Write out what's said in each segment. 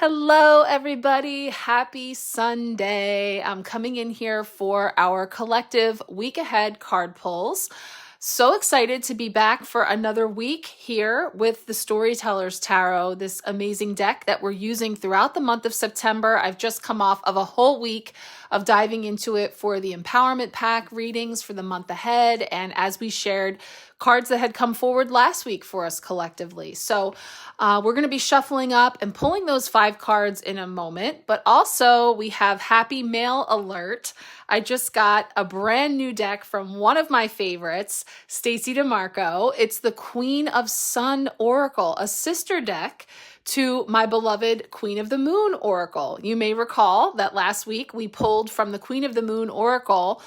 Hello, everybody. Happy Sunday. I'm coming in here for our collective week ahead card pulls. So excited to be back for another week here with the Storyteller's Tarot, this amazing deck that we're using throughout the month of September. I've just come off of a whole week of diving into it for the Empowerment Pack readings for the month ahead. And as we shared, cards that had come forward last week for us collectively. So we're going to be shuffling up and pulling those 5 cards in a moment, but also we have Happy Mail Alert. I just got a brand new deck from one of my favorites, Stacey DeMarco. It's the Queen of Sun Oracle, a sister deck to my beloved Queen of the Moon Oracle. You may recall that last week we pulled from the Queen of the Moon Oracle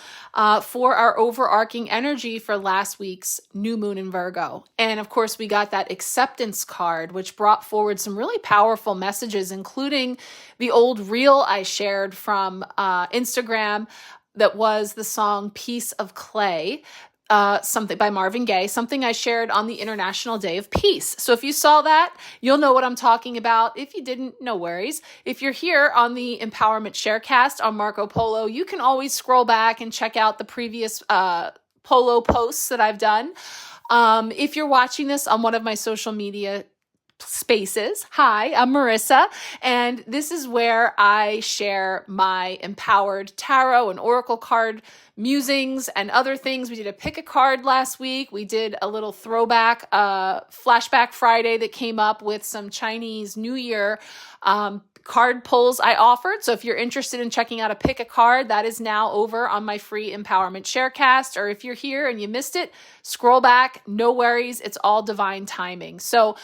for our overarching energy for last week's new moon in Virgo. And of course, we got that acceptance card, which brought forward some really powerful messages, including the old reel I shared from Instagram that was the song Piece of Clay. Something by Marvin Gaye, something I shared on the International Day of Peace. So if you saw that, you'll know what I'm talking about. If you didn't, no worries. If you're here on the Empowerment Sharecast on Marco Polo, you can always scroll back and check out the previous Polo posts that I've done. If you're watching this on one of my social media spaces. Hi, I'm Marissa, and this is where I share my empowered tarot and oracle card musings and other things. We did a pick a card last week. We did a little throwback, flashback Friday that came up with some Chinese New Year card pulls I offered. So if you're interested in checking out a pick a card, that is now over on my free Empowerment Sharecast. Or if you're here and you missed it, scroll back. No worries. It's all divine timing. So,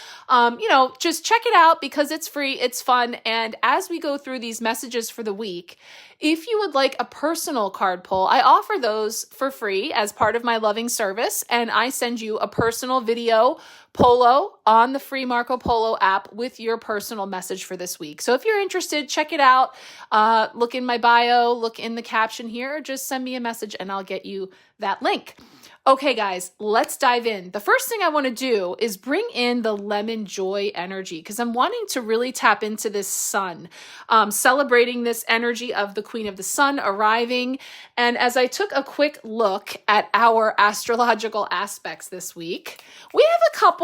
just check it out because it's free. It's fun. And as we go through these messages for the week, if you would like a personal card pull, I offer those for free as part of my loving service. And I send you a personal video polo on the free Marco Polo app with your personal message for this week. So if you're interested, check it out. Look in my bio, look in the caption here, or just send me a message and I'll get you that link. Okay, guys, let's dive in. The first thing I want to do is bring in the lemon joy energy because I'm wanting to really tap into this sun, celebrating this energy of the Queen of the Sun arriving. And as I took a quick look at our astrological aspects this week, we have a couple,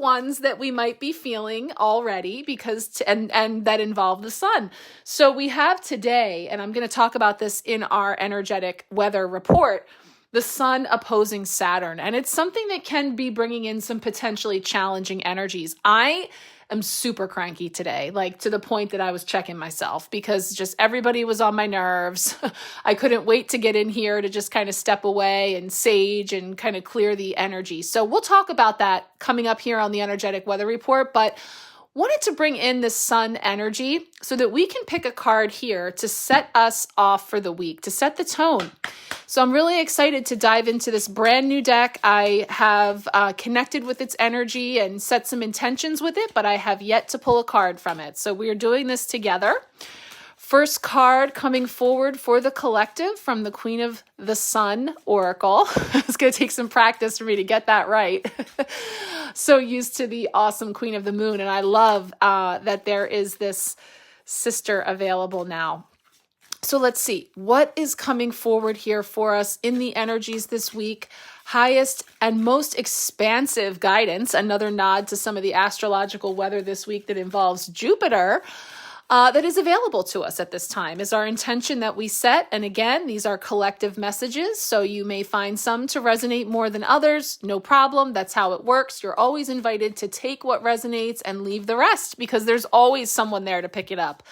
ones that we might be feeling already because and that involve the sun. So we have today, and I'm going to talk about this in our energetic weather report, the sun opposing Saturn. And it's something that can be bringing in some potentially challenging energies. I am super cranky today, like to the point that I was checking myself because just everybody was on my nerves. I couldn't wait to get in here to just kind of step away and sage and kind of clear the energy. So we'll talk about that coming up here on the energetic weather report, but wanted to bring in this sun energy so that we can pick a card here to set us off for the week, to set the tone. So I'm really excited to dive into this brand new deck. I have connected with its energy and set some intentions with it, but I have yet to pull a card from it. So we're doing this together. First card coming forward for the collective from the Queen of the Sun Oracle. It's going to take some practice for me to get that right. So used to the awesome Queen of the Moon. And I love that there is this sister available now. So let's see what is coming forward here for us in the energies this week. Highest and most expansive guidance, another nod to some of the astrological weather this week that involves Jupiter. That is available to us at this time is our intention that we set. And again, these are collective messages. So you may find some to resonate more than others. No problem. That's how it works. You're always invited to take what resonates and leave the rest because there's always someone there to pick it up.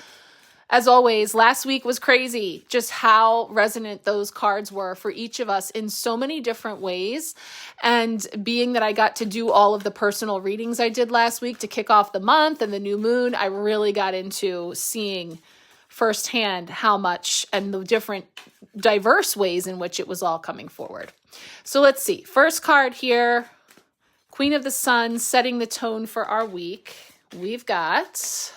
As always, last week was crazy, just how resonant those cards were for each of us in so many different ways. And being that I got to do all of the personal readings I did last week to kick off the month and the new moon, I really got into seeing firsthand how much and the different diverse ways in which it was all coming forward. So let's see. First card here, Queen of the Sun, setting the tone for our week. We've got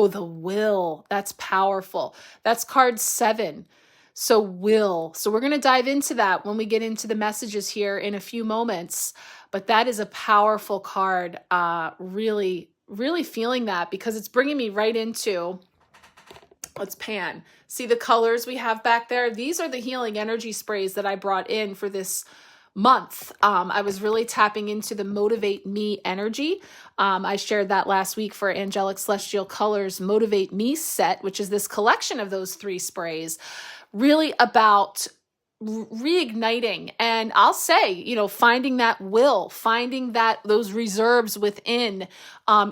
the will. That's powerful. That's card 7. So will. So we're going to dive into that when we get into the messages here in a few moments. But that is a powerful card. Really, really feeling that because it's bringing me right into, let's pan. See the colors we have back there? These are the healing energy sprays that I brought in for this month. I was really tapping into the Motivate Me energy. I shared that last week for Angelic Celestial Colors Motivate Me set, which is this collection of those 3 sprays, really about reigniting. And I'll say, you know, finding that will, finding that those reserves within,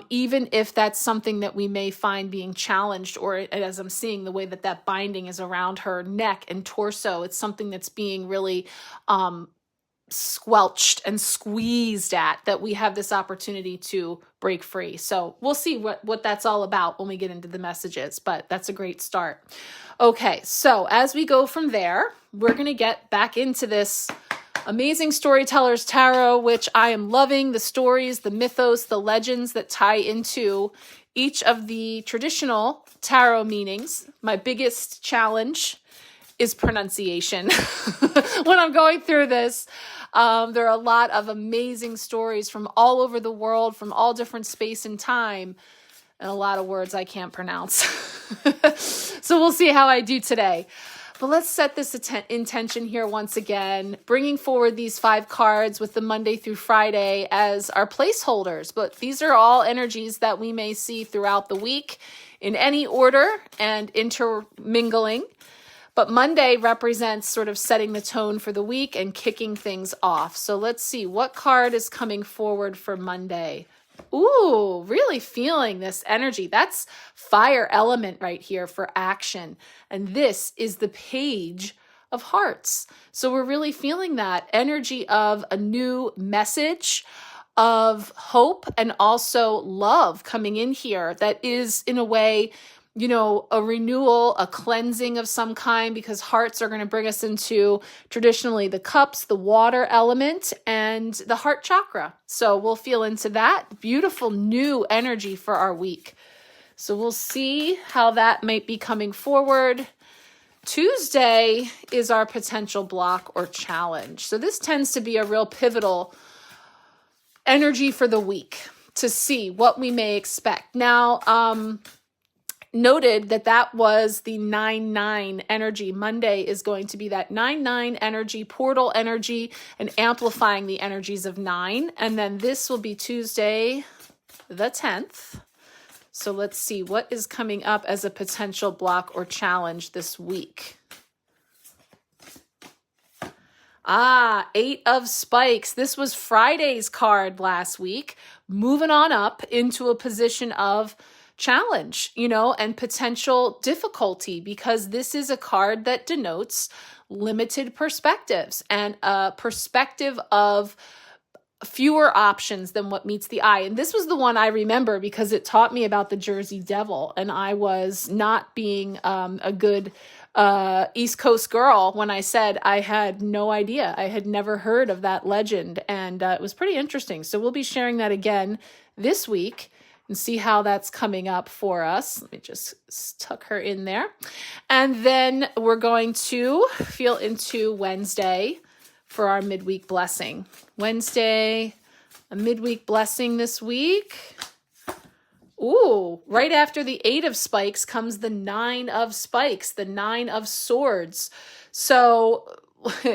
even if that's something that we may find being challenged, or as I'm seeing the way that that binding is around her neck and torso, it's something that's being really, squelched and squeezed at, that we have this opportunity to break free. So we'll see what that's all about when we get into the messages, but that's a great start. Okay, so as we go from there, we're going to get back into this amazing Storytellers Tarot, which I am loving, the stories, the mythos, the legends that tie into each of the traditional tarot meanings. My biggest challenge is pronunciation. When I'm going through this, there are a lot of amazing stories from all over the world, from all different space and time, and a lot of words I can't pronounce. So we'll see how I do today. But let's set this intention here once again, bringing forward these 5 cards with the Monday through Friday as our placeholders. But these are all energies that we may see throughout the week in any order and intermingling. But Monday represents sort of setting the tone for the week and kicking things off. So let's see what card is coming forward for Monday. Ooh, really feeling this energy. That's fire element right here for action. And this is the Page of Hearts. So we're really feeling that energy of a new message, of hope, and also love coming in here. That is, in a way, you know, a renewal, a cleansing of some kind, because hearts are going to bring us into traditionally the cups, the water element, and the heart chakra. So we'll feel into that beautiful new energy for our week. So we'll see how that might be coming forward. Tuesday is our potential block or challenge. So this tends to be a real pivotal energy for the week to see what we may expect. Now, noted that was the 9-9 energy. Monday is going to be that 9-9 energy, portal energy, and amplifying the energies of 9. And then this will be Tuesday, the 10th. So let's see what is coming up as a potential block or challenge this week. 8 of Spikes. This was Friday's card last week. Moving on up into a position of challenge, you know, and potential difficulty, because this is a card that denotes limited perspectives and a perspective of fewer options than what meets the eye. And this was the one I remember because it taught me about the Jersey Devil, and I was not being a good East Coast girl when I said I had no idea. I had never heard of that legend, and it was pretty interesting. So we'll be sharing that again this week and see how that's coming up for us. Let me just tuck her in there. And then we're going to feel into Wednesday for our midweek blessing. Wednesday, a midweek blessing this week. Ooh, right after the 8 of Spikes comes the 9 of Spikes, the 9 of Swords. So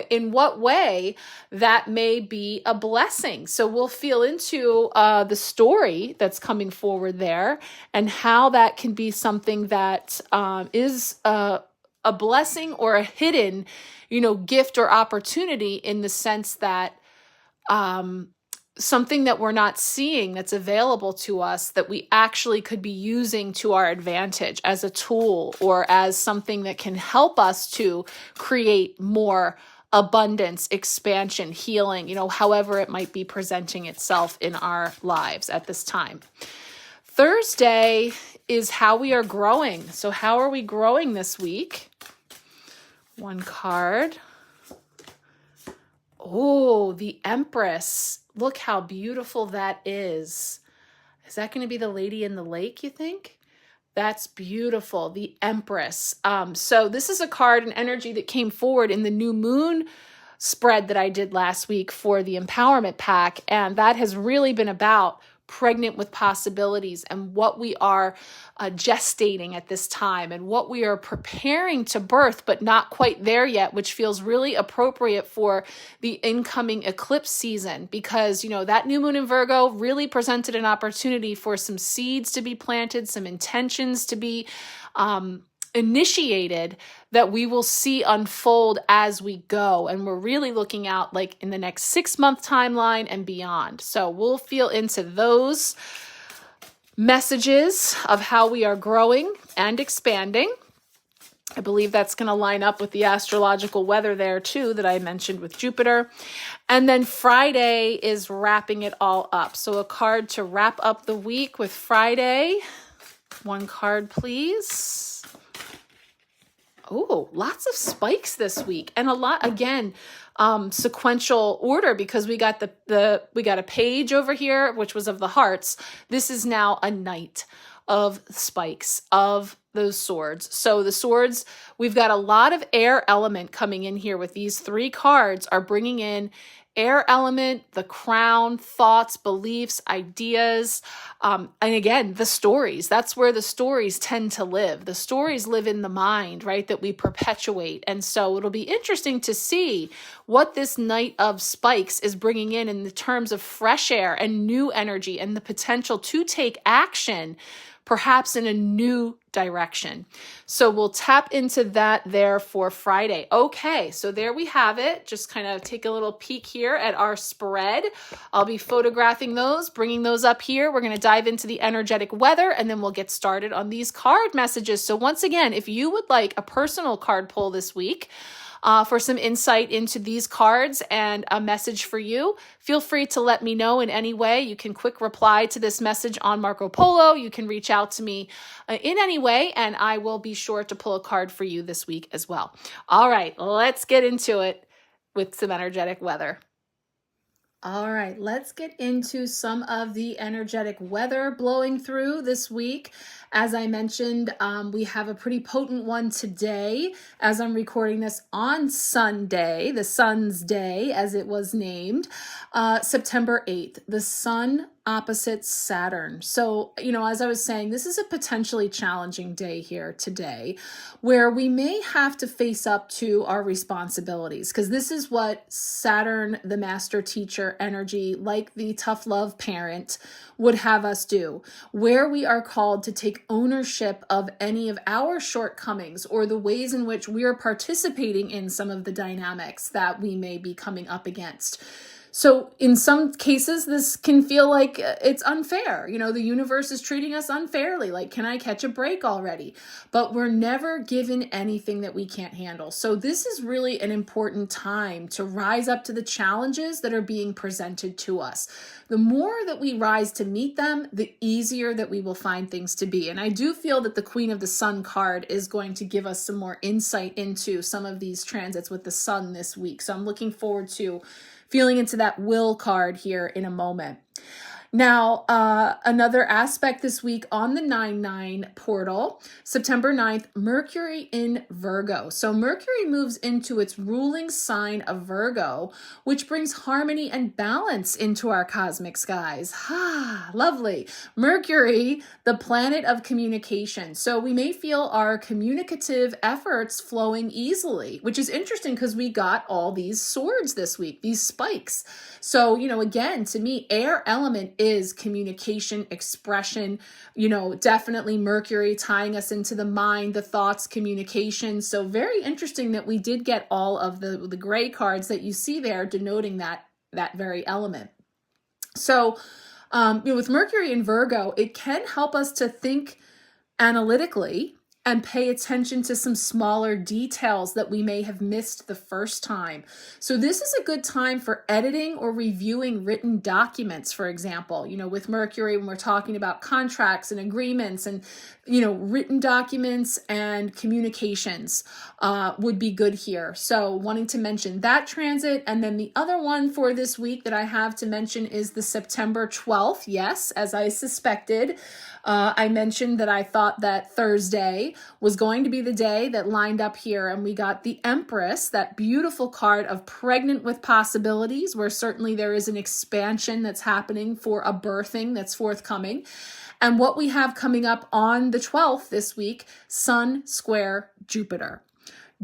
in what way that may be a blessing. So we'll feel into the story that's coming forward there and how that can be something that is a blessing or a hidden, you know, gift or opportunity, in the sense that something that we're not seeing that's available to us that we actually could be using to our advantage as a tool, or as something that can help us to create more abundance, expansion, healing, you know, however it might be presenting itself in our lives at this time. Thursday is how we are growing. So how are we growing this week? One card. Oh, the Empress. Look how beautiful that is. Is that going to be the Lady in the Lake, you think? That's beautiful. The Empress. So this is a card and energy that came forward in the new moon spread that I did last week for the Empowerment Pack. And that has really been about pregnant with possibilities and what we are gestating at this time and what we are preparing to birth, but not quite there yet, which feels really appropriate for the incoming eclipse season because, you know, that new moon in Virgo really presented an opportunity for some seeds to be planted, some intentions to be initiated that we will see unfold as we go. And we're really looking out like in the next 6-month timeline and beyond. So we'll feel into those messages of how we are growing and expanding. I believe that's going to line up with the astrological weather there too that I mentioned with Jupiter. And then Friday is wrapping it all up. So a card to wrap up the week with Friday. One card, please. Oh, lots of spikes this week and a lot, again, sequential order because we got we got a page over here, which was of the hearts. This is now a knight of spikes of those swords. So the swords, we've got a lot of air element coming in here with these 3 cards are bringing in air element, the crown, thoughts, beliefs, ideas, and again, the stories. That's where the stories tend to live. The stories live in the mind, right, that we perpetuate. And so it'll be interesting to see what this Knight of Spikes is bringing in the terms of fresh air and new energy and the potential to take action perhaps in a new direction. So we'll tap into that there for Friday. Okay, so there we have it. Just kind of take a little peek here at our spread. I'll be photographing those, bringing those up here. We're going to dive into the energetic weather, and then we'll get started on these card messages. So once again, if you would like a personal card pull this week, for some insight into these cards and a message for you, feel free to let me know in any way. You can quick reply to this message on Marco Polo. You can reach out to me in any way, and I will be sure to pull a card for you this week as well. All right, let's get into it with some energetic weather. All right, let's get into some of the energetic weather blowing through this week. As I mentioned, we have a pretty potent one today as I'm recording this on Sunday, the Sun's Day as it was named, September 8th, the Sun opposite Saturn. So, you know, as I was saying, this is a potentially challenging day here today where we may have to face up to our responsibilities because this is what Saturn, the master teacher energy, like the tough love parent, would have us do, where we are called to take ownership of any of our shortcomings or the ways in which we are participating in some of the dynamics that we may be coming up against. So in some cases, this can feel like it's unfair. You know, the universe is treating us unfairly. Like, can I catch a break already? But we're never given anything that we can't handle. So this is really an important time to rise up to the challenges that are being presented to us. The more that we rise to meet them, the easier that we will find things to be. And I do feel that the Queen of the Sun card is going to give us some more insight into some of these transits with the sun this week. So I'm looking forward to feeling into that will card here in a moment. Now, another aspect this week on the 9/9 portal, September 9th, Mercury in Virgo. So Mercury moves into its ruling sign of Virgo, which brings harmony and balance into our cosmic skies. Lovely. Mercury, the planet of communication. So we may feel our communicative efforts flowing easily, which is interesting because we got all these swords this week, these spikes. So, you know, again, to me, air element is communication, expression, you know, definitely Mercury tying us into the mind, the thoughts, communication. So very interesting that we did get all of the gray cards that you see there denoting that very element. So, you know, with Mercury in Virgo, it can help us to think analytically and pay attention to some smaller details that we may have missed the first time. So this is a good time for editing or reviewing written documents, for example. With Mercury, when we're talking about contracts and agreements and, written documents and communications would be good here. So wanting to mention that transit. And then the other one for this week that I have to mention is the September 12th. Yes, as I suspected. I mentioned that I thought that Thursday was going to be the day that lined up here, and we got the Empress, that beautiful card of pregnant with possibilities, where certainly there is an expansion that's happening for a birthing that's forthcoming. And what we have coming up on the 12th this week, Sun square Jupiter.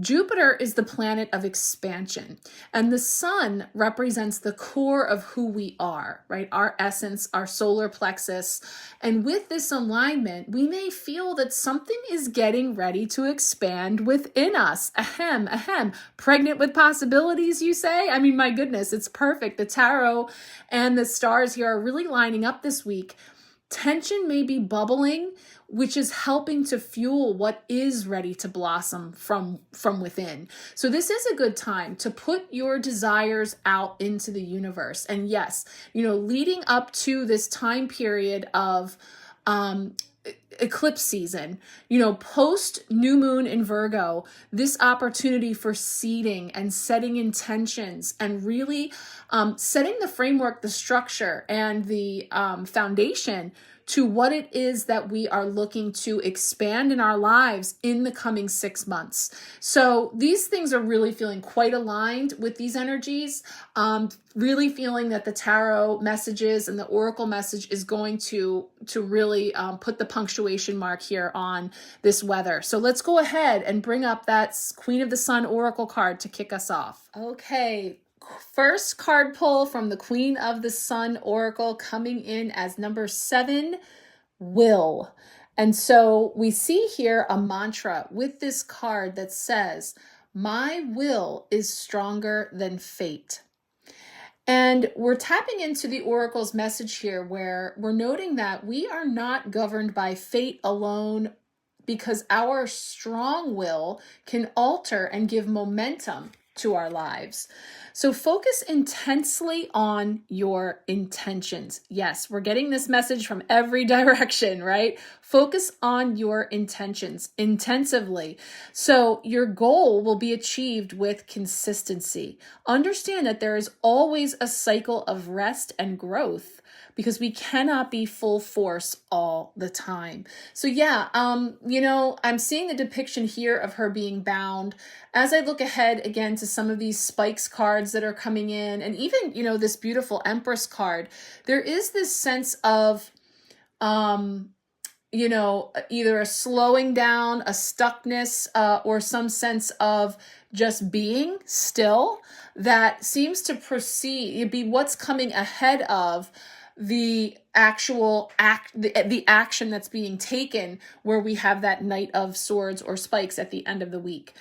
Jupiter is the planet of expansion, and the sun represents the core of who we are, right? Our essence, our solar plexus. And with this alignment, we may feel that something is getting ready to expand within us. Ahem, ahem. Pregnant with possibilities, you say? I mean, my goodness, it's perfect. The tarot and the stars here are really lining up this week. Tension may be bubbling, which is helping to fuel what is ready to blossom from within. So this is a good time to put your desires out into the universe. And yes, leading up to this time period of eclipse season, post new moon in Virgo, this opportunity for seeding and setting intentions and really setting the framework, the structure, and the foundation to what it is that we are looking to expand in our lives in the coming 6 months. So these things are really feeling quite aligned with these energies. Really feeling that the tarot messages and the oracle message is going to really put the punctuation mark here on this weather. So let's go ahead and bring up that Queen of the Sun oracle card to kick us off. Okay. First card pull from the Queen of the Sun Oracle coming in as number 7, will. And so we see here a mantra with this card that says, my will is stronger than fate. And we're tapping into the Oracle's message here where we're noting that we are not governed by fate alone, because our strong will can alter and give momentum to our lives. So focus intensely on your intentions. Yes, we're getting this message from every direction, right? Focus on your intentions intensively. So your goal will be achieved with consistency. Understand that there is always a cycle of rest and growth, because we cannot be full force all the time. So yeah, I'm seeing the depiction here of her being bound. As I look ahead again to some of these spikes cards that are coming in, and even, this beautiful Empress card, there is this sense of, either a slowing down, a stuckness, or some sense of just being still that seems to be what's coming ahead of the actual the action that's being taken, where we have that Knight of Swords or spikes at the end of the week.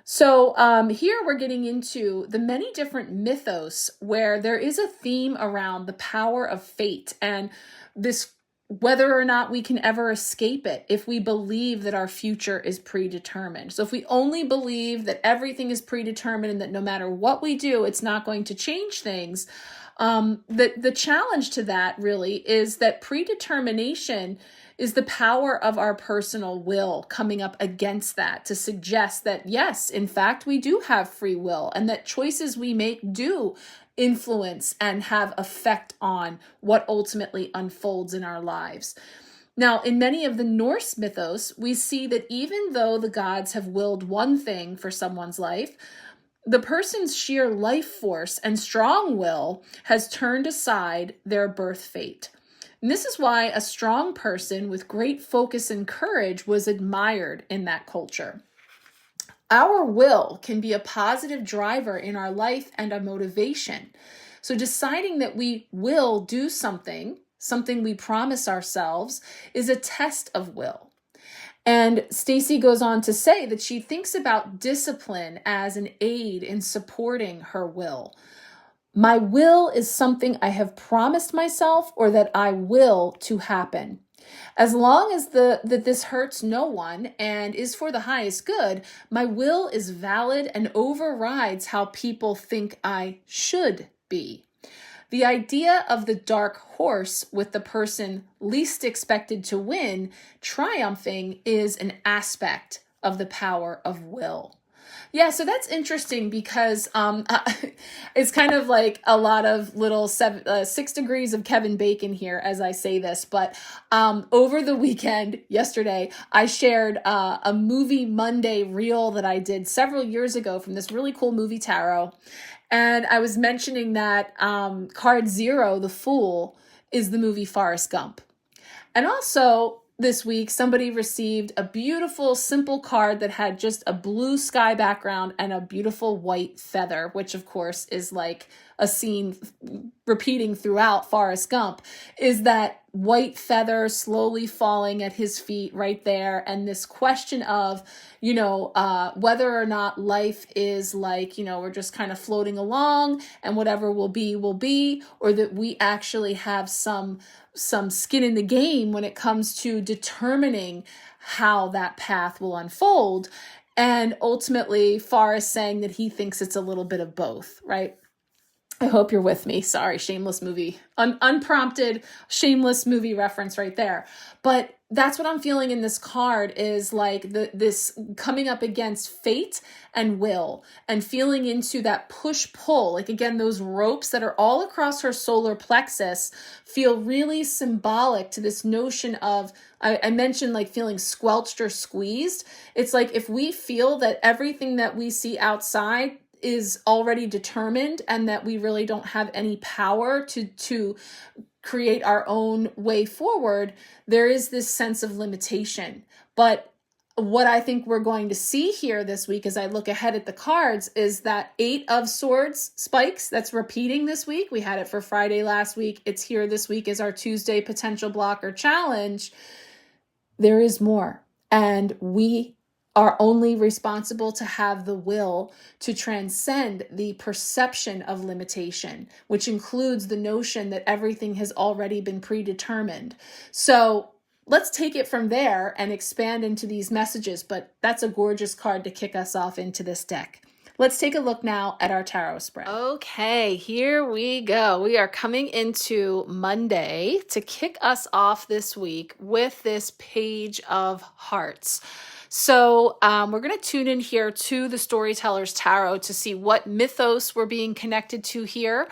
So here we're getting into the many different mythos where there is a theme around the power of fate and this, whether or not we can ever escape it if we believe that our future is predetermined. So if we only believe that everything is predetermined and that no matter what we do, it's not going to change things, the challenge to that really is that predetermination is the power of our personal will coming up against that to suggest that, yes, in fact, we do have free will and that choices we make do influence and have effect on what ultimately unfolds in our lives. Now, in many of the Norse mythos, we see that even though the gods have willed one thing for someone's life, the person's sheer life force and strong will has turned aside their birth fate. And this is why a strong person with great focus and courage was admired in that culture. Our will can be a positive driver in our life and a motivation. So deciding that we will do something we promise ourselves, is a test of will. And Stacey goes on to say that she thinks about discipline as an aid in supporting her will. My will is something I have promised myself or that I will to happen. As long as that this hurts no one and is for the highest good, my will is valid and overrides how people think I should be. The idea of the dark horse with the person least expected to win triumphing is an aspect of the power of will. Yeah, so that's interesting because it's kind of like a lot of little 6 degrees of Kevin Bacon here as I say this. But over the weekend, yesterday, I shared a Movie Monday reel that I did several years ago from this really cool movie tarot. And I was mentioning that card 0, the Fool, is the movie Forrest Gump. And also this week, somebody received a beautiful, simple card that had just a blue sky background and a beautiful white feather, which of course is like a scene repeating throughout Forrest Gump, is that white feather slowly falling at his feet right there. And this question of, whether or not life is like, we're just kind of floating along and whatever will be, or that we actually have some skin in the game when it comes to determining how that path will unfold. And ultimately, Forrest saying that he thinks it's a little bit of both, right? I hope you're with me. Sorry, shameless movie, unprompted, shameless movie reference right there. But that's what I'm feeling in this card is like this coming up against fate and will and feeling into that push-pull. Like again, those ropes that are all across her solar plexus feel really symbolic to this notion of, I mentioned like feeling squelched or squeezed. It's like if we feel that everything that we see outside is already determined and that we really don't have any power to create our own way forward, there is this sense of limitation. But what I think we're going to see here this week as I look ahead at the cards is that 8 of Swords spikes that's repeating this week. We had it for Friday last week. It's here this week as our Tuesday potential blocker challenge. There is more. And we are only responsible to have the will to transcend the perception of limitation, which includes the notion that everything has already been predetermined. So let's take it from there and expand into these messages, but that's a gorgeous card to kick us off into this deck. Let's take a look now at our tarot spread. Okay, here we go. We are coming into Monday to kick us off this week with this Page of Hearts. So we're going to tune in here to the Storyteller's Tarot to see what mythos we're being connected to here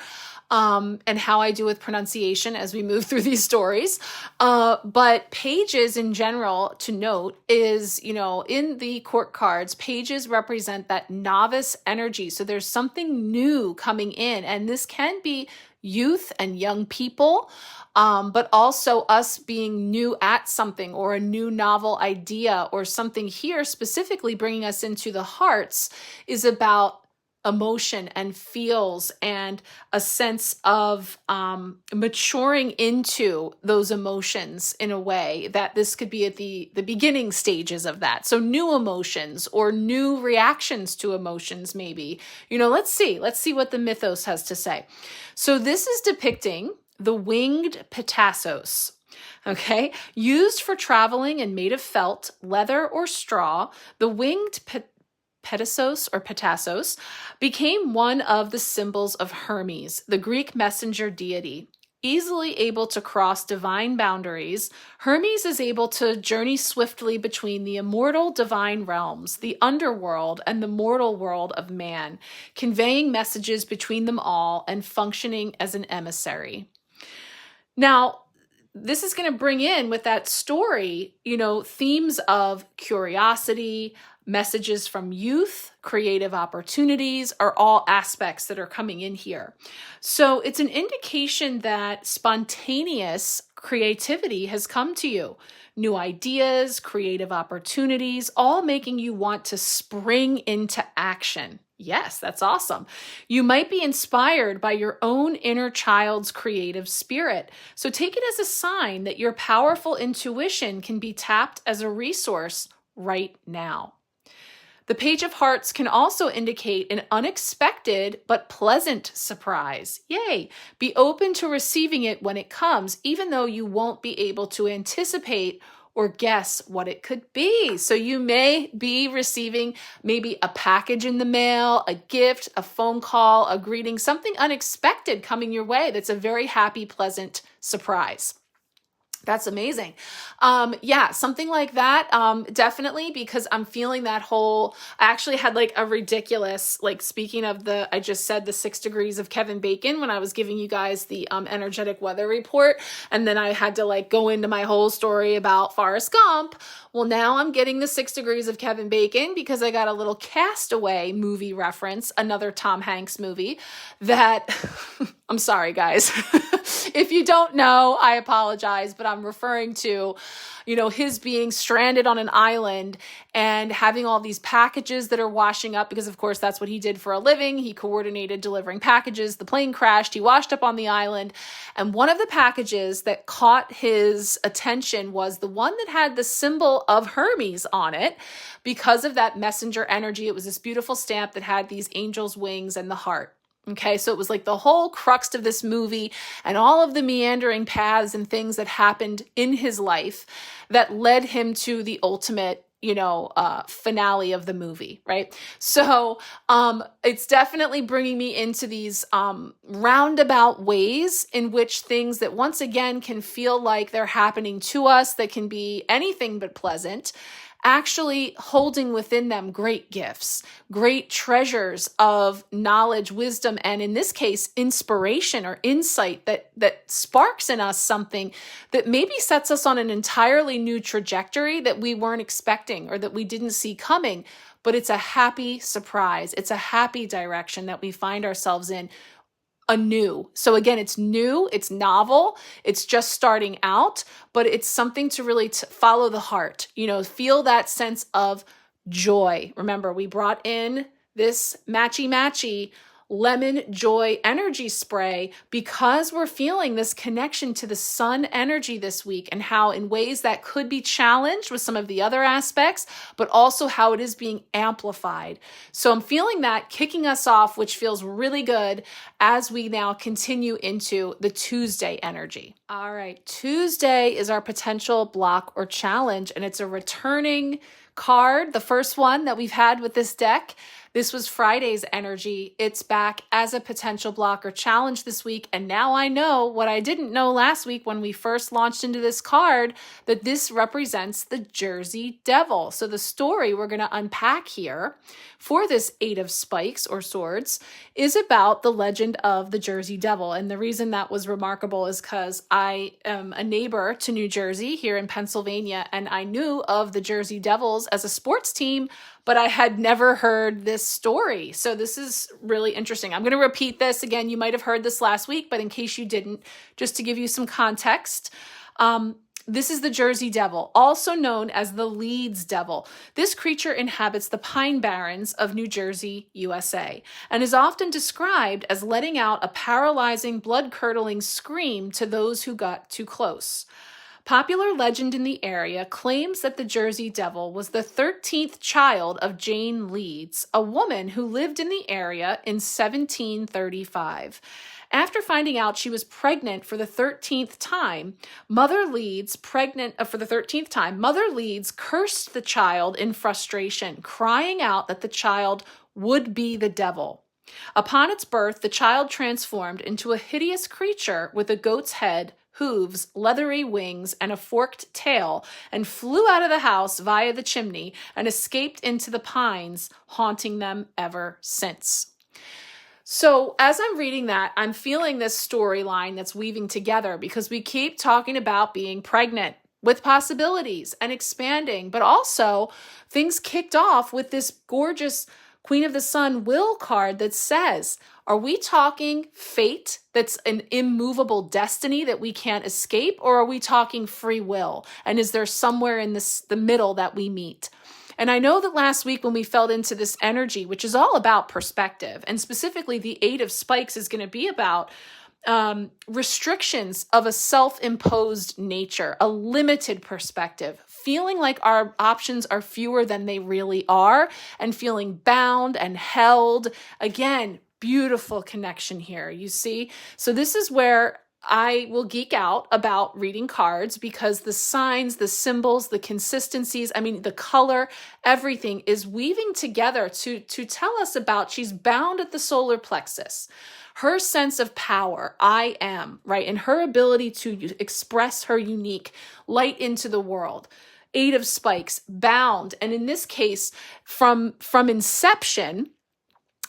and how I do with pronunciation as we move through these stories. But pages in general, to note, is, in the court cards, pages represent that novice energy. So there's something new coming in, and this can be youth and young people, but also us being new at something or a new novel idea or something here specifically bringing us into the hearts is about emotion and feels and a sense of maturing into those emotions in a way that this could be at the beginning stages of that. So new emotions or new reactions to emotions, maybe. Let's see what the mythos has to say. So this is depicting the winged petasos. Okay, used for traveling and made of felt, leather, or straw, the winged petasos became one of the symbols of Hermes, the Greek messenger deity. Easily able to cross divine boundaries, Hermes is able to journey swiftly between the immortal divine realms, the underworld, and the mortal world of man, conveying messages between them all and functioning as an emissary. Now, this is going to bring in with that story, themes of curiosity, messages from youth, creative opportunities are all aspects that are coming in here. So it's an indication that spontaneous creativity has come to you. New ideas, creative opportunities, all making you want to spring into action. Yes, that's awesome. You might be inspired by your own inner child's creative spirit. So take it as a sign that your powerful intuition can be tapped as a resource right now. The Page of Hearts can also indicate an unexpected but pleasant surprise. Yay! Be open to receiving it when it comes, even though you won't be able to anticipate or guess what it could be. So you may be receiving maybe a package in the mail, a gift, a phone call, a greeting, something unexpected coming your way that's a very happy, pleasant surprise. That's amazing. Yeah, something like that. Definitely, because I'm feeling that whole, I actually had like a ridiculous, like speaking of I just said the 6 degrees of Kevin Bacon when I was giving you guys the energetic weather report. And then I had to like go into my whole story about Forrest Gump. Well, now I'm getting the 6 degrees of Kevin Bacon because I got a little Castaway movie reference, another Tom Hanks movie that, I'm sorry guys. If you don't know, I apologize, but I'm referring to, his being stranded on an island and having all these packages that are washing up because, of course, that's what he did for a living. He coordinated delivering packages. The plane crashed. He washed up on the island. And one of the packages that caught his attention was the one that had the symbol of Hermes on it because of that messenger energy. It was this beautiful stamp that had these angels' wings and the heart. Okay, so it was like the whole crux of this movie and all of the meandering paths and things that happened in his life that led him to the ultimate, finale of the movie, right? So it's definitely bringing me into these roundabout ways in which things that once again can feel like they're happening to us, that can be anything but pleasant, actually holding within them great gifts, great treasures of knowledge, wisdom, and in this case, inspiration or insight that sparks in us something that maybe sets us on an entirely new trajectory that we weren't expecting or that we didn't see coming. But it's a happy surprise. It's a happy direction that we find ourselves in anew. So again, it's new, it's novel, it's just starting out, but it's something to really follow the heart, feel that sense of joy. Remember, we brought in this matchy lemon joy energy spray because we're feeling this connection to the sun energy this week and how in ways that could be challenged with some of the other aspects, but also how it is being amplified. So I'm feeling that kicking us off, which feels really good as we now continue into the Tuesday energy. All right, Tuesday is our potential block or challenge, and it's a returning card, the first one that we've had with this deck. This was Friday's energy. It's back as a potential block or challenge this week. And now I know what I didn't know last week when we first launched into this card, that this represents the Jersey Devil. So the story we're going to unpack here for this 8 of spikes or swords is about the legend of the Jersey Devil. And the reason that was remarkable is because I am a neighbor to New Jersey here in Pennsylvania, and I knew of the Jersey Devils as a sports team, but I had never heard this story. So this is really interesting. I'm going to repeat this again. You might have heard this last week, but in case you didn't, just to give you some context, this is the Jersey Devil, also known as the Leeds Devil. This creature inhabits the Pine Barrens of New Jersey, USA, and is often described as letting out a paralyzing, blood-curdling scream to those who got too close. Popular legend in the area claims that the Jersey Devil was the 13th child of Jane Leeds, a woman who lived in the area in 1735. After finding out she was pregnant for the 13th time, Mother Leeds cursed the child in frustration, crying out that the child would be the devil. Upon its birth, the child transformed into a hideous creature with a goat's head, hooves, leathery wings, and a forked tail, and flew out of the house via the chimney and escaped into the pines, haunting them ever since. So as I'm reading that, I'm feeling this storyline that's weaving together because we keep talking about being pregnant with possibilities and expanding, but also things kicked off with this gorgeous Queen of the Sun will card that says, are we talking fate that's an immovable destiny that we can't escape, or are we talking free will? And is there somewhere in the middle that we meet? And I know that last week when we fell into this energy, which is all about perspective, and specifically the 8 of spikes is going to be about restrictions of a self-imposed nature, a limited perspective, feeling like our options are fewer than they really are and feeling bound and held. Again, beautiful connection here, you see? So this is where I will geek out about reading cards, because the signs, the symbols, the consistencies, I mean, the color, everything is weaving together to tell us about, she's bound at the solar plexus. Her sense of power, I am, right? And her ability to express her unique light into the world. 8 of spikes, bound. And in this case, from inception,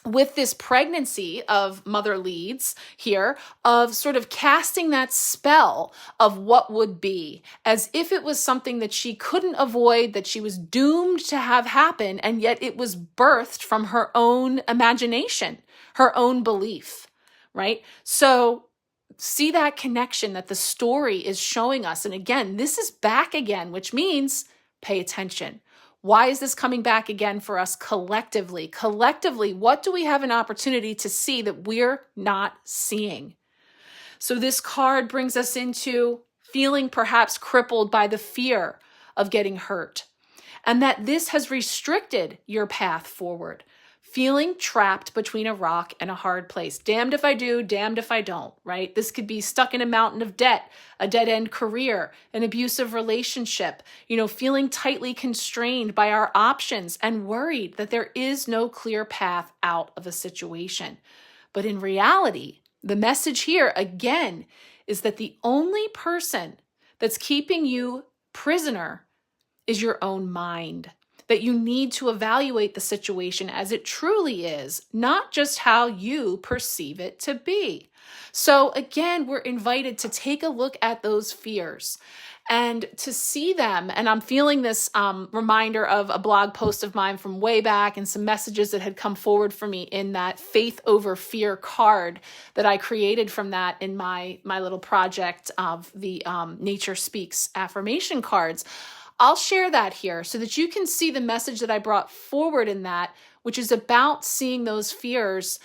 with this pregnancy of Mother Leads here, of sort of casting that spell of what would be, as if it was something that she couldn't avoid, that she was doomed to have happen, and yet it was birthed from her own imagination, her own belief, right? So see that connection that the story is showing us. And again, this is back again, which means pay attention. Why is this coming back again for us collectively? Collectively, what do we have an opportunity to see that we're not seeing? So this card brings us into feeling perhaps crippled by the fear of getting hurt, and that this has restricted your path forward. Feeling trapped between a rock and a hard place. Damned if I do, damned if I don't, right? This could be stuck in a mountain of debt, a dead-end career, an abusive relationship, feeling tightly constrained by our options and worried that there is no clear path out of a situation. But in reality, the message here, again, is that the only person that's keeping you prisoner is your own mind. That you need to evaluate the situation as it truly is, not just how you perceive it to be. So again, we're invited to take a look at those fears and to see them. And I'm feeling this reminder of a blog post of mine from way back and some messages that had come forward for me in that faith over fear card that I created from that in my little project of the Nature Speaks affirmation cards. I'll share that here so that you can see the message that I brought forward in that, which is about seeing those fears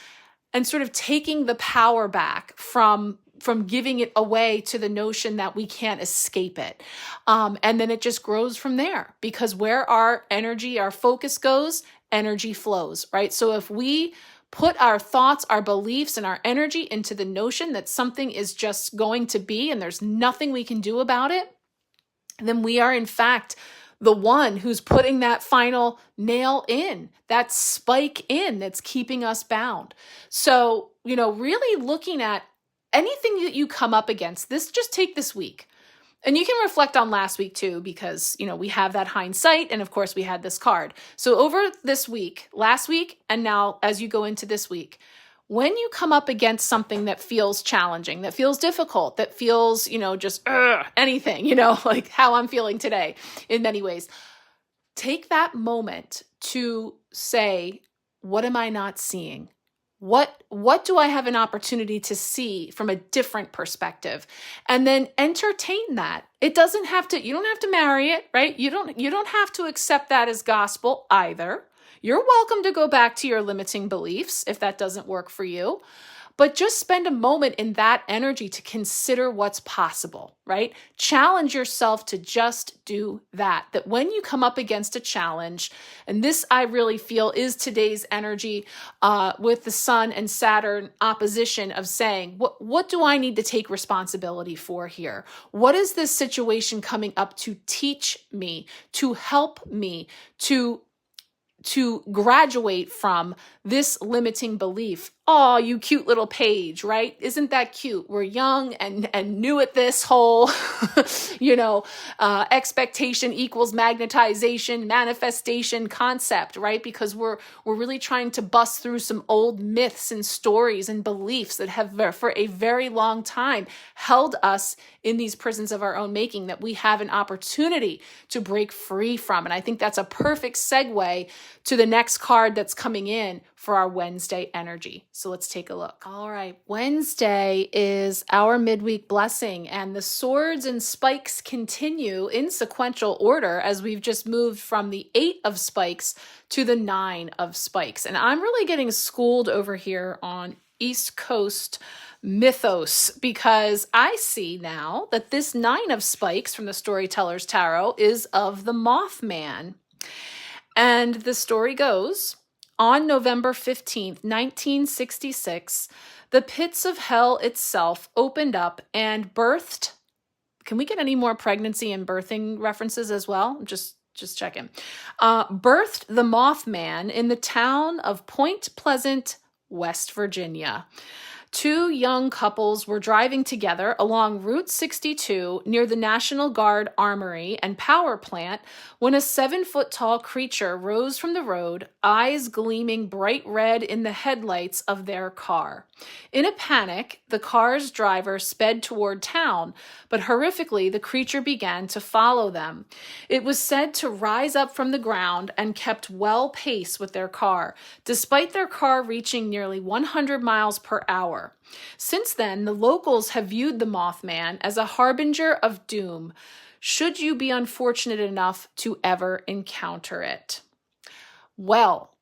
and sort of taking the power back from giving it away to the notion that we can't escape it. And then it just grows from there, because where our energy, our focus goes, energy flows, right? So if we put our thoughts, our beliefs, and our energy into the notion that something is just going to be and there's nothing we can do about it, then we are in fact the one who's putting that final nail in, that spike in that's keeping us bound. So, really looking at anything that you come up against, just take this week. And you can reflect on last week too, because, we have that hindsight. And of course we had this card. So over this week, last week, and now as you go into this week, when you come up against something that feels challenging, that feels difficult, that feels, just anything, like how I'm feeling today in many ways, take that moment to say, what am I not seeing? What do I have an opportunity to see from a different perspective? And then entertain that. It doesn't have to, you don't have to marry it, right? You don't have to accept that as gospel either. You're welcome to go back to your limiting beliefs if that doesn't work for you, but just spend a moment in that energy to consider what's possible, right? Challenge yourself to just do that. That when you come up against a challenge, and this I really feel is today's energy with the Sun and Saturn opposition of saying, what do I need to take responsibility for here? What is this situation coming up to teach me, to help me, to graduate from this limiting belief? Oh, you cute little page, right? Isn't that cute? We're young and new at this whole, expectation equals magnetization, manifestation concept, right? Because we're really trying to bust through some old myths and stories and beliefs that have for a very long time held us in these prisons of our own making that we have an opportunity to break free from. And I think that's a perfect segue to the next card that's coming in for our Wednesday energy. So let's take a look. All right. Wednesday is our midweek blessing, and the swords and spikes continue in sequential order as we've just moved from the 8 of spikes to the 9 of spikes. And I'm really getting schooled over here on East Coast mythos, because I see now that this 9 of spikes from the Storyteller's Tarot is of the Mothman. And the story goes, on November 15th, 1966, the pits of hell itself opened up and birthed. Can we get any more pregnancy and birthing references as well? Just checking. Birthed the Mothman in the town of Point Pleasant, West Virginia. 2 young couples were driving together along Route 62 near the National Guard Armory and Power Plant when a 7-foot-tall creature rose from the road, eyes gleaming bright red in the headlights of their car. In a panic, the car's driver sped toward town, but horrifically, the creature began to follow them. It was said to rise up from the ground and kept well pace with their car, despite their car reaching nearly 100 miles per hour. Since then, the locals have viewed the Mothman as a harbinger of doom, should you be unfortunate enough to ever encounter it. Well,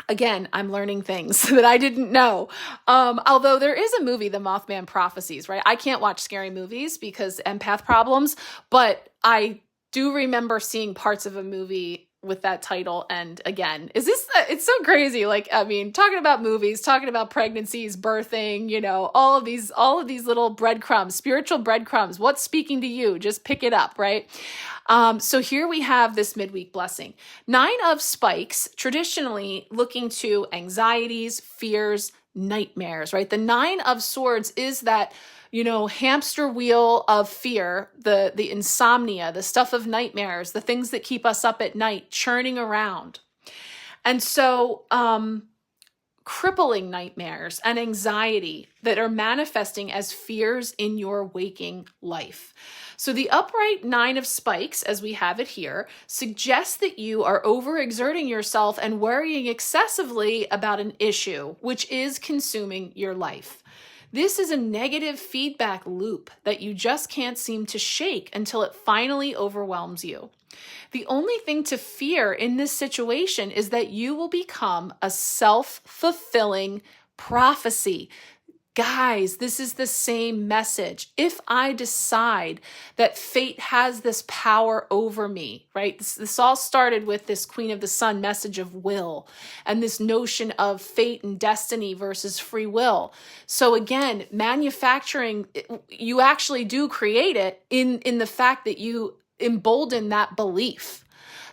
again, I'm learning things that I didn't know. Although there is a movie, The Mothman Prophecies, right? I can't watch scary movies because empath problems, but I do remember seeing parts of a movie with that title. And again, it's so crazy. Like, I mean, talking about movies, talking about pregnancies, birthing, all of these little breadcrumbs, spiritual breadcrumbs. What's speaking to you? Just pick it up, right? So here we have this midweek blessing. 9 of spikes, traditionally looking to anxieties, fears, nightmares, right? The 9 of swords is that, hamster wheel of fear, the insomnia, the stuff of nightmares, the things that keep us up at night, churning around. And so, crippling nightmares and anxiety that are manifesting as fears in your waking life. So the upright 9 of spikes, as we have it here, suggests that you are overexerting yourself and worrying excessively about an issue, which is consuming your life. This is a negative feedback loop that you just can't seem to shake until it finally overwhelms you. The only thing to fear in this situation is that you will become a self-fulfilling prophecy. Guys, this is the same message. If I decide that fate has this power over me, right? This all started with this Queen of the Sun message of will and this notion of fate and destiny versus free will. So again, manufacturing, you actually do create it in the fact that you embolden that belief.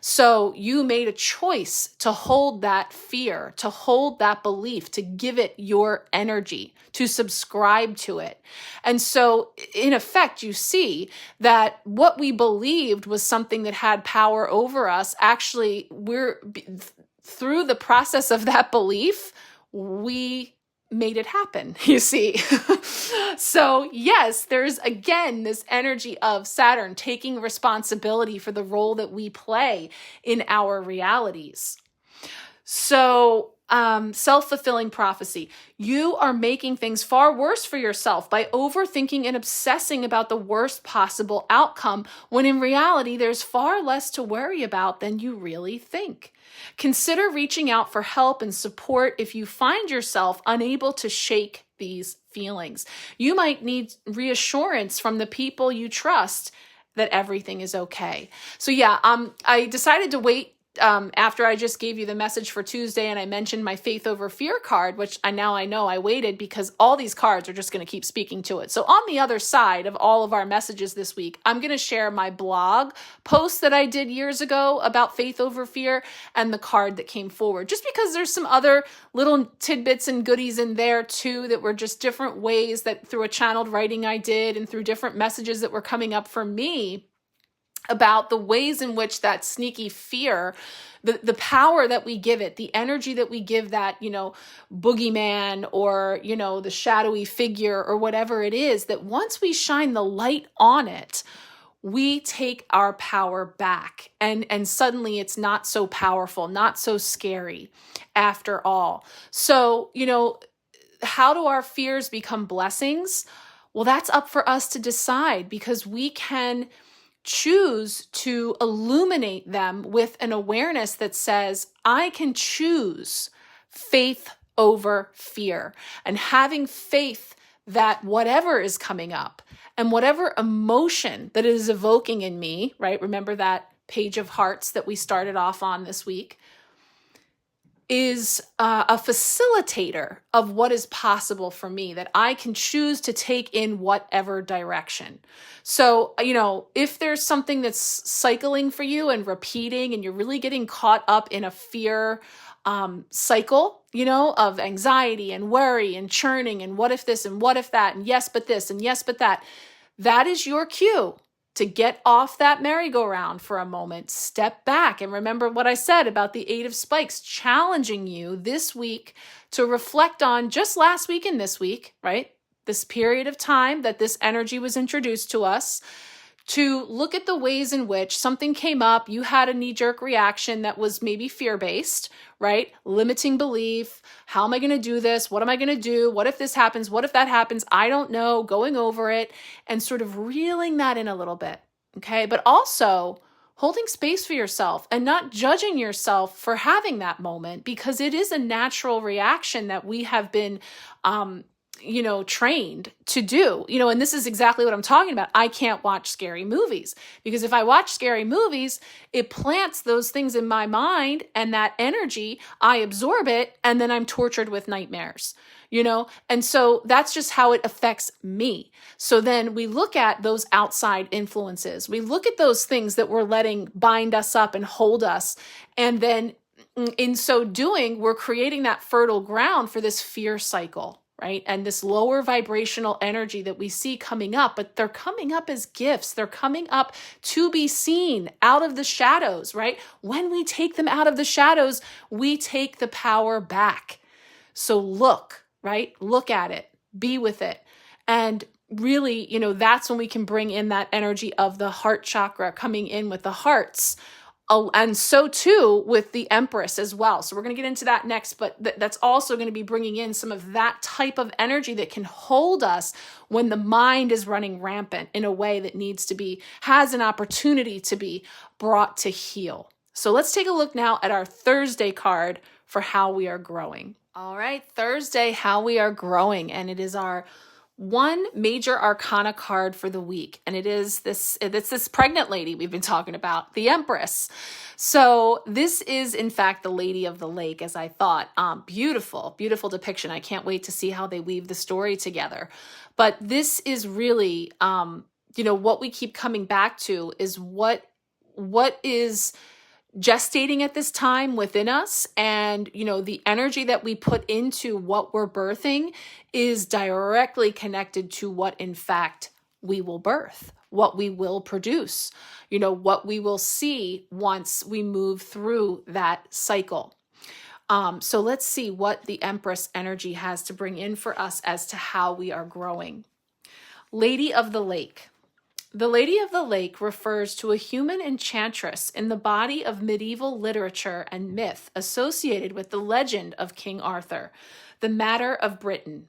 So you made a choice to hold that fear, to hold that belief, to give it your energy, to subscribe to it. And so in effect, you see that what we believed was something that had power over us, actually, through the process of that belief, we made it happen, you see. So yes, there's again this energy of Saturn taking responsibility for the role that we play in our realities. So self-fulfilling prophecy. You are making things far worse for yourself by overthinking and obsessing about the worst possible outcome, when in reality, there's far less to worry about than you really think. Consider reaching out for help and support if you find yourself unable to shake these feelings. You might need reassurance from the people you trust that everything is okay. So yeah, I decided to wait after I just gave you the message for Tuesday and I mentioned my Faith Over Fear card, which I know I waited because all these cards are just going to keep speaking to it. So on the other side of all of our messages this week, I'm going to share my blog post that I did years ago about Faith Over Fear and the card that came forward, just because there's some other little tidbits and goodies in there too that were just different ways that through a channeled writing I did and through different messages that were coming up for me about the ways in which that sneaky fear, the power that we give it, the energy that we give that, boogeyman or, the shadowy figure or whatever it is, that once we shine the light on it, we take our power back and suddenly it's not so powerful, not so scary after all. So, how do our fears become blessings? Well, that's up for us to decide, because we can choose to illuminate them with an awareness that says, I can choose faith over fear and having faith that whatever is coming up and whatever emotion that it is evoking in me, right? Remember that page of hearts that we started off on this week, is a facilitator of what is possible for me, that I can choose to take in whatever direction. So, if there's something that's cycling for you and repeating and you're really getting caught up in a fear cycle, of anxiety and worry and churning and what if this and what if that and yes, but this and yes, but that, that is your cue to get off that merry-go-round for a moment, step back, and remember what I said about the 8 of Spikes, challenging you this week to reflect on just last week and this week, right? This period of time that this energy was introduced to us, to look at the ways in which something came up, you had a knee-jerk reaction that was maybe fear-based, right? Limiting belief. How am I going to do this? What am I going to do? What if this happens? What if that happens? I don't know. Going over it and sort of reeling that in a little bit, okay? But also holding space for yourself and not judging yourself for having that moment, because it is a natural reaction that we have been trained to do, and this is exactly what I'm talking about. I can't watch scary movies because if I watch scary movies, it plants those things in my mind, and that energy, I absorb it, and then I'm tortured with nightmares, and so that's just how it affects me. So then we look at those outside influences. We look at those things that we're letting bind us up and hold us. And then in so doing, we're creating that fertile ground for this fear cycle, right? And this lower vibrational energy that we see coming up, but they're coming up as gifts. They're coming up to be seen out of the shadows, right? When we take them out of the shadows, we take the power back. So look, right? Look at it, be with it. And really, that's when we can bring in that energy of the heart chakra coming in with the hearts. Oh, and so too with the Empress as well. So we're going to get into that next, but that's also going to be bringing in some of that type of energy that can hold us when the mind is running rampant in a way that has an opportunity to be brought to heal. So let's take a look now at our Thursday card for how we are growing. All right, Thursday, how we are growing. And it is our one major arcana card for the week. And it's this pregnant lady we've been talking about, the Empress. So this is, in fact, the Lady of the Lake, as I thought. Beautiful, beautiful depiction. I can't wait to see how they weave the story together. But this is really, what we keep coming back to is what is gestating at this time within us, and the energy that we put into what we're birthing is directly connected to what in fact we will birth, what we will produce, what we will see once we move through that cycle. So let's see what the Empress energy has to bring in for us as to how we are growing. Lady of the Lake. The Lady of the Lake refers to a human enchantress in the body of medieval literature and myth associated with the legend of King Arthur, the Matter of Britain.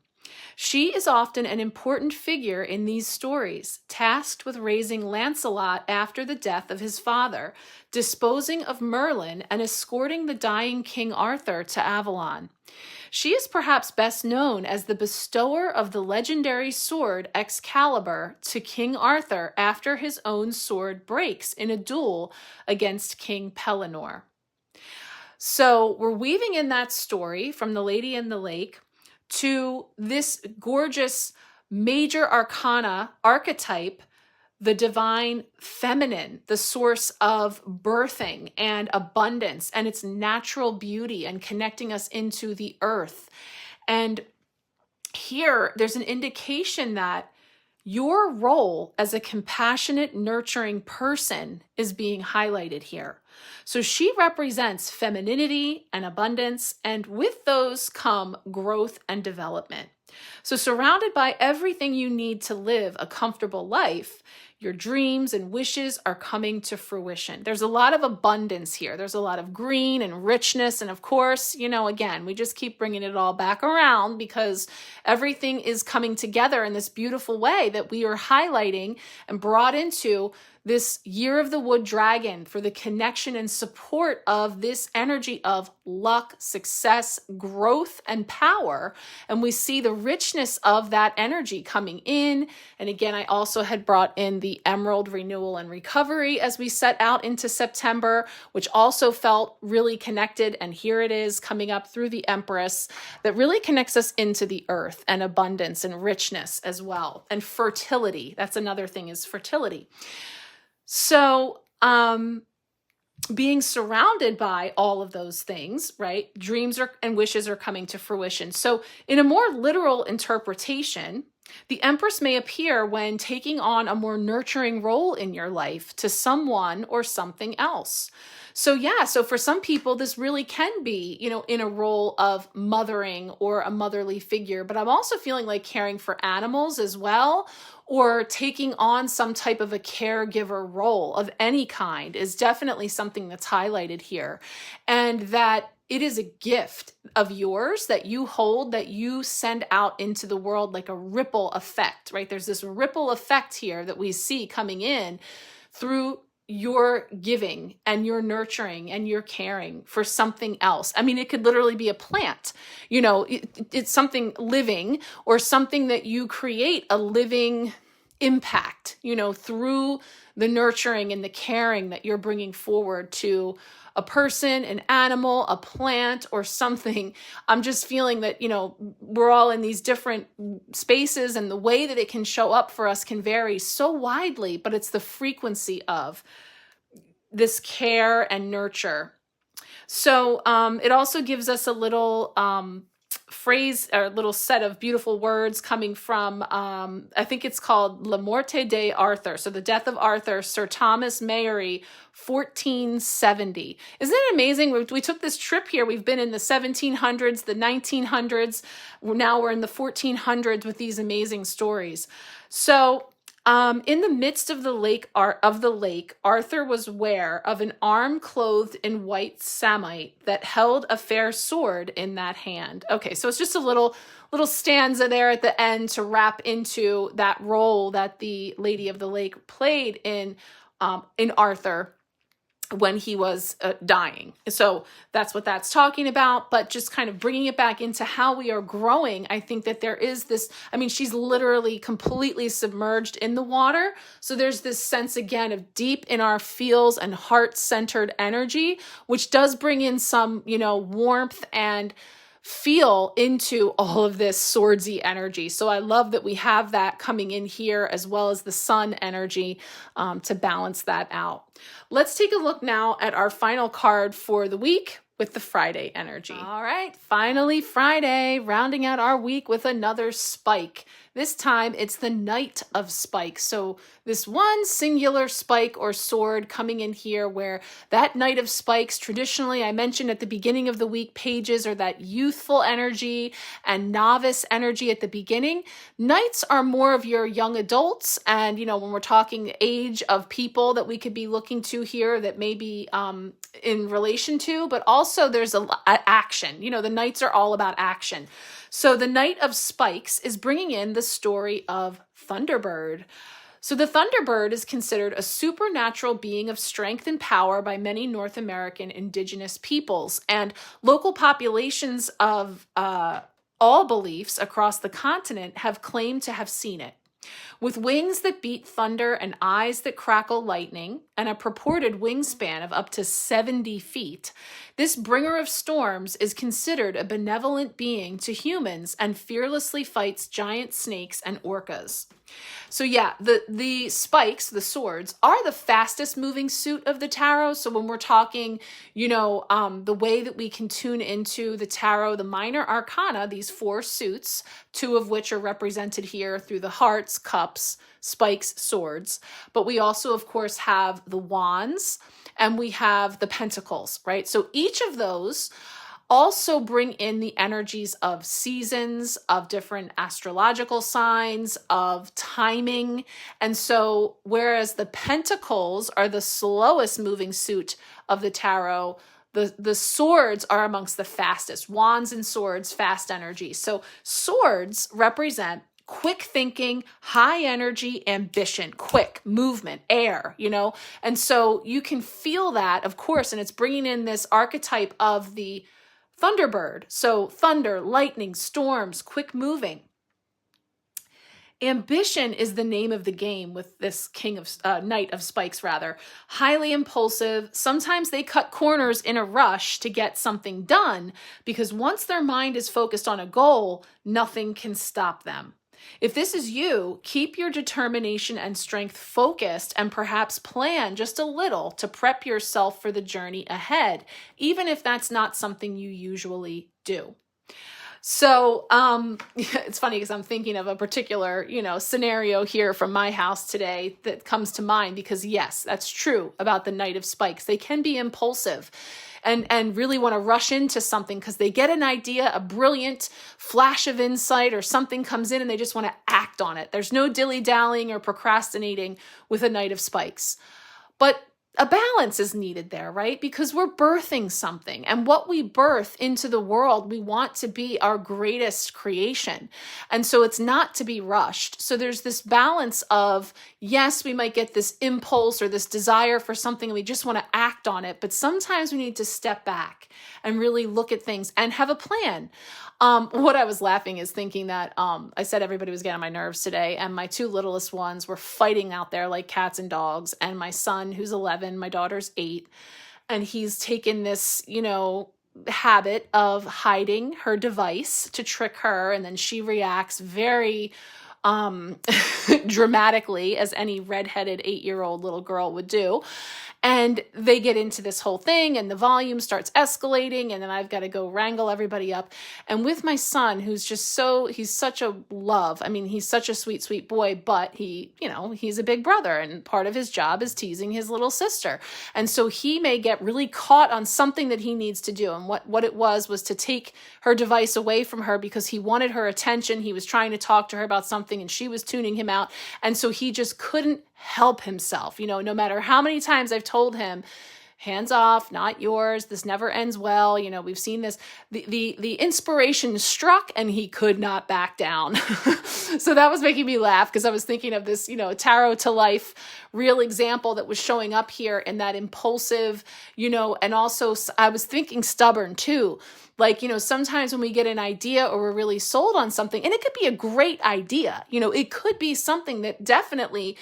She is often an important figure in these stories, tasked with raising Lancelot after the death of his father, disposing of Merlin, and escorting the dying King Arthur to Avalon. She is perhaps best known as the bestower of the legendary sword Excalibur to King Arthur after his own sword breaks in a duel against King Pellinore. So we're weaving in that story from the Lady in the Lake to this gorgeous major arcana archetype, the divine feminine, the source of birthing and abundance and its natural beauty and connecting us into the earth. And here there's an indication that your role as a compassionate, nurturing person is being highlighted here. So she represents femininity and abundance, and with those come growth and development. So surrounded by everything you need to live a comfortable life, your dreams and wishes are coming to fruition. There's a lot of abundance here. There's a lot of green and richness. And of course, again, we just keep bringing it all back around because everything is coming together in this beautiful way that we are highlighting and brought into this year of the wood dragon for the connection and support of this energy of luck, success, growth, and power. And we see the richness of that energy coming in. And again, I also had brought in the emerald renewal and recovery as we set out into September, which also felt really connected. And here it is coming up through the Empress that really connects us into the earth and abundance and richness as well. And fertility. That's another thing, is fertility. So, being surrounded by all of those things, right? Dreams and wishes are coming to fruition. So in a more literal interpretation, the Empress may appear when taking on a more nurturing role in your life to someone or something else. So yeah, so for some people, this really can be, in a role of mothering or a motherly figure, but I'm also feeling like caring for animals as well, or taking on some type of a caregiver role of any kind is definitely something that's highlighted here. And that it is a gift of yours that you hold, that you send out into the world like a ripple effect, right? There's this ripple effect here that we see coming in through your giving and your nurturing and your caring for something else. I mean, it could literally be a plant, it's something living, or something that you create a living impact, through the nurturing and the caring that you're bringing forward to a person, an animal, a plant, or something. I'm just feeling that, we're all in these different spaces, and the way that it can show up for us can vary so widely, but it's the frequency of this care and nurture. So it also gives us a little phrase, or a little set of beautiful words coming from, I think it's called La Morte de Arthur. So the death of Arthur, Sir Thomas Malory, 1470. Isn't it amazing? We took this trip here. We've been in the 1700s, the 1900s. Now we're in the 1400s with these amazing stories. So in the midst of the lake, Arthur was aware of an arm clothed in white samite that held a fair sword in that hand. Okay, so it's just a little stanza there at the end to wrap into that role that the Lady of the Lake played in Arthur when he was dying. So that's what that's talking about, but just kind of bringing it back into how we are growing. I think that there is this, she's literally completely submerged in the water. So there's this sense again of deep in our feels and heart-centered energy, which does bring in some, warmth and feel into all of this swordsy energy. So I love that we have that coming in here, as well as the sun energy to balance that out. Let's take a look now at our final card for the week with the Friday energy. All right, finally Friday, rounding out our week with another spike. This time it's the Knight of Spikes. So this one singular spike or sword coming in here, where that Knight of Spikes, traditionally, I mentioned at the beginning of the week, pages are that youthful energy and novice energy at the beginning. Knights are more of your young adults. And, when we're talking age of people that we could be looking to here that may be in relation to, but also there's action. The Knights are all about action. So the Knight of Spikes is bringing in the story of Thunderbird. So the Thunderbird is considered a supernatural being of strength and power by many North American indigenous peoples, and local populations of all beliefs across the continent have claimed to have seen it. With wings that beat thunder and eyes that crackle lightning, and a purported wingspan of up to 70 feet, this bringer of storms is considered a benevolent being to humans and fearlessly fights giant snakes and orcas. So yeah, the spikes, the swords, are the fastest moving suit of the tarot. So when we're talking, the way that we can tune into the tarot, the minor arcana, these 4 suits, 2 of which are represented here through the hearts, cups, spikes, swords. But we also, of course, have the wands and we have the pentacles, right? So each of those also bring in the energies of seasons, of different astrological signs, of timing. And so whereas the pentacles are the slowest moving suit of the tarot, the swords are amongst the fastest. Wands and swords, fast energy. So swords represent quick thinking, high energy, ambition, quick movement, air, and so you can feel that, of course, and it's bringing in this archetype of the Thunderbird. So thunder, lightning, storms, quick moving. Ambition is the name of the game with this Knight of Spikes, rather. Highly impulsive. Sometimes they cut corners in a rush to get something done because once their mind is focused on a goal, nothing can stop them. If this is you, keep your determination and strength focused and perhaps plan just a little to prep yourself for the journey ahead, even if that's not something you usually do. So it's funny because I'm thinking of a particular, scenario here from my house today that comes to mind because yes, that's true about the Knight of Spikes. They can be impulsive and really want to rush into something because they get an idea, a brilliant flash of insight or something comes in and they just want to act on it. There's no dilly-dallying or procrastinating with a Knight of Spikes. But a balance is needed there, right? Because we're birthing something, and what we birth into the world, we want to be our greatest creation. And so it's not to be rushed. So there's this balance of, yes, we might get this impulse or this desire for something and we just want to act on it. But sometimes we need to step back and really look at things and have a plan. What I was laughing is thinking that I said everybody was getting on my nerves today, and my two littlest ones were fighting out there like cats and dogs. And my son, who's 11, my daughter's 8, and he's taken this, habit of hiding her device to trick her, and then she reacts very dramatically, as any redheaded 8-year-old little girl would do. And they get into this whole thing and the volume starts escalating, and then I've got to go wrangle everybody up. And with my son, who's just he's such a love. I mean, he's such a sweet, sweet boy, but he's a big brother, and part of his job is teasing his little sister. And so he may get really caught on something that he needs to do. And what it was to take her device away from her because he wanted her attention. He was trying to talk to her about something and she was tuning him out. And so he just couldn't help himself. No matter how many times I've told him, hands off, not yours, this never ends well. We've seen this. The inspiration struck and he could not back down. So that was making me laugh because I was thinking of this, tarot to life real example that was showing up here in that impulsive, and also I was thinking stubborn too. Like, sometimes when we get an idea or we're really sold on something, and it could be a great idea, it could be something that definitely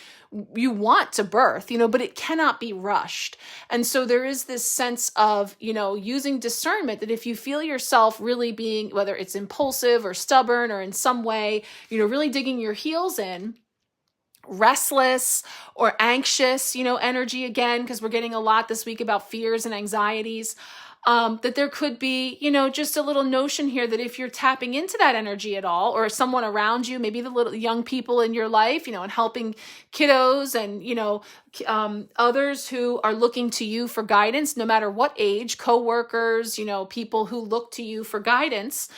you want to birth, but it cannot be rushed. And so there is this sense of, using discernment that if you feel yourself really being, whether it's impulsive or stubborn or in some way, really digging your heels in, restless or anxious, energy again, because we're getting a lot this week about fears and anxieties. That there could be, just a little notion here that if you're tapping into that energy at all, or someone around you, maybe the little young people in your life, and helping kiddos and, others who are looking to you for guidance, no matter what age, coworkers, people who look to you for guidance,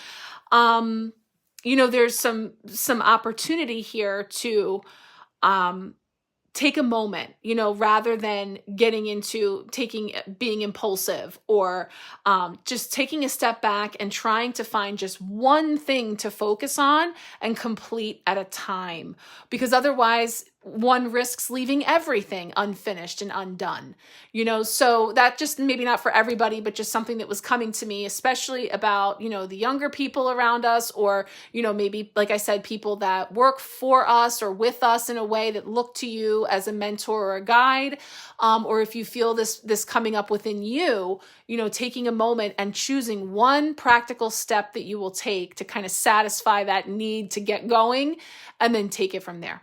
there's some opportunity here to, take a moment, rather than getting into being impulsive or just taking a step back and trying to find just one thing to focus on and complete at a time. Because otherwise, one risks leaving everything unfinished and undone, so that just maybe not for everybody, but just something that was coming to me, especially about, the younger people around us, or, maybe, like I said, people that work for us or with us in a way that look to you as a mentor or a guide. Or if you feel this coming up within you, taking a moment and choosing one practical step that you will take to kind of satisfy that need to get going, and then take it from there.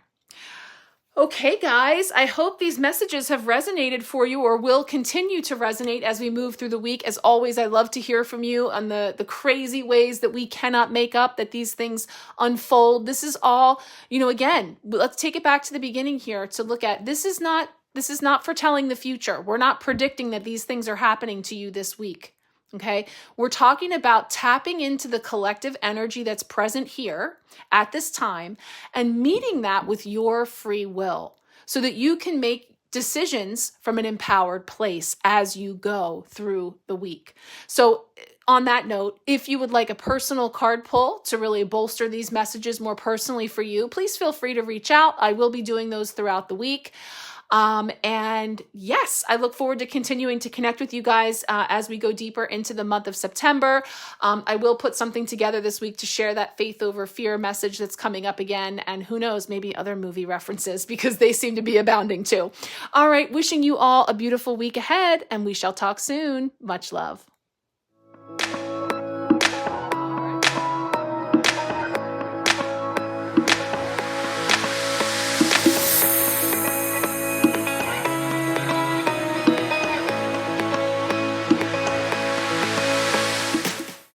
Okay, guys, I hope these messages have resonated for you or will continue to resonate as we move through the week. As always, I love to hear from you on the crazy ways that we cannot make up, that these things unfold. This is all, again, let's take it back to the beginning here to look at this is not foretelling the future. We're not predicting that these things are happening to you this week. Okay, we're talking about tapping into the collective energy that's present here at this time and meeting that with your free will so that you can make decisions from an empowered place as you go through the week. So On that note, if you would like a personal card pull to really bolster these messages more personally for you, please feel free to reach out. I will be doing those throughout the week. And yes, I look forward to continuing to connect with you guys as we go deeper into the month of September. I will put something together this week to share that faith over fear message that's coming up again. And who knows, maybe other movie references, because they seem to be abounding too. All right, wishing you all a beautiful week ahead, and we shall talk soon. Much love.